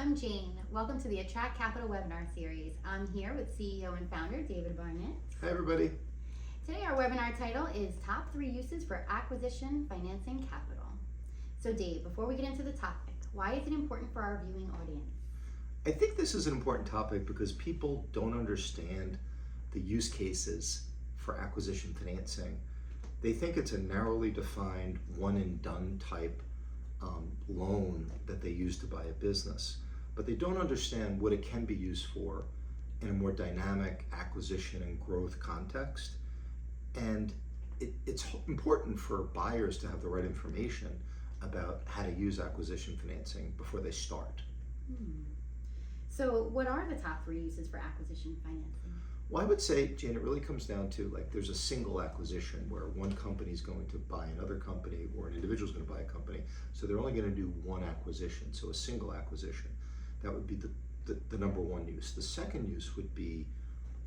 I'm Jane. Welcome to the Attract Capital webinar series. I'm here with CEO and founder David Barnett. Hi everybody. Today our webinar title is Top 3 Uses for Acquisition Financing Capital. So Dave, before we get into the topic, why is it important for our viewing audience? I think this is an important topic because people don't understand the use cases for acquisition financing. They think it's a narrowly defined one and done type loan that they use to buy a business, but they don't understand what it can be used for in a more dynamic acquisition and growth context. And it's important for buyers to have the right information about how to use acquisition financing before they start. So what are the top 3 uses for acquisition financing? Well, I would say, Jane, it really comes down to there's a single acquisition where one company is going to buy another company or an individual is going to buy a company. So they're only going to do one acquisition, so a single acquisition. That would be the number one use. The second use would be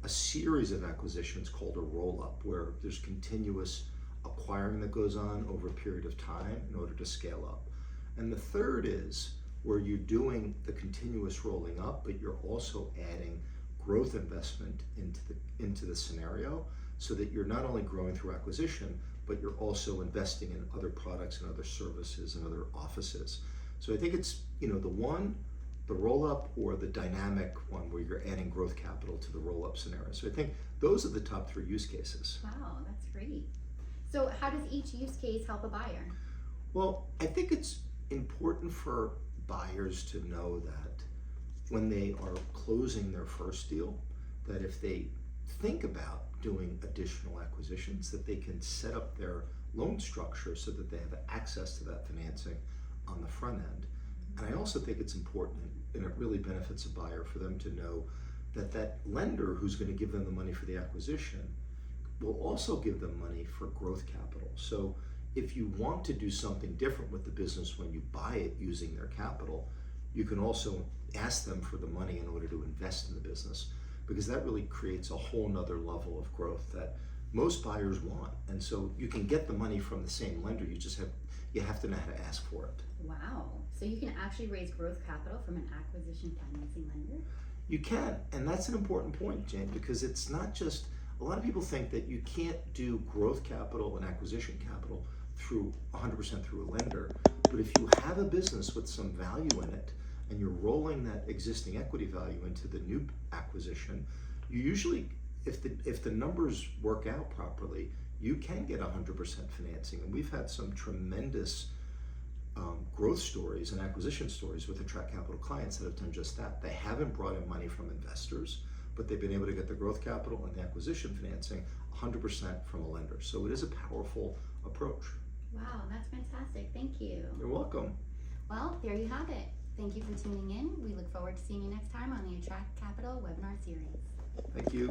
a series of acquisitions called a roll-up, where there's continuous acquiring that goes on over a period of time in order to scale up. And the third is where you're doing the continuous rolling up, but you're also adding growth investment into the scenario, so that you're not only growing through acquisition, but you're also investing in other products and other services and other offices. So I think it's the roll-up or the dynamic one where you're adding growth capital to the roll-up scenario. So I think those are the top 3 use cases. Wow, that's great. So how does each use case help a buyer? Well, I think it's important for buyers to know that when they are closing their first deal, that if they think about doing additional acquisitions, that they can set up their loan structure so that they have access to that financing on the front end. And I also think it's important, and it really benefits a buyer, for them to know that that lender who's going to give them the money for the acquisition will also give them money for growth capital. So if you want to do something different with the business when you buy it using their capital, you can also ask them for the money in order to invest in the business, because that really creates a whole nother level of growth that most buyers want. And so you can get the money from the same lender, you have to know how to ask for it. Wow, so you can actually raise growth capital from an acquisition financing lender? You can, and that's an important point, Jane, because it's not just, a lot of people think that you can't do growth capital and acquisition capital through 100% through a lender. But if you have a business with some value in it and you're rolling that existing equity value into the new acquisition, you usually, if the numbers work out properly, you can get 100% financing. And we've had some tremendous growth stories and acquisition stories with Attract Capital clients that have done just that. They haven't brought in money from investors, but they've been able to get the growth capital and the acquisition financing 100% from a lender. So it is a powerful approach. Wow, that's fantastic. Thank you. You're welcome. Well, there you have it. Thank you for tuning in. We look forward to seeing you next time on the Attract Capital webinar series. Thank you.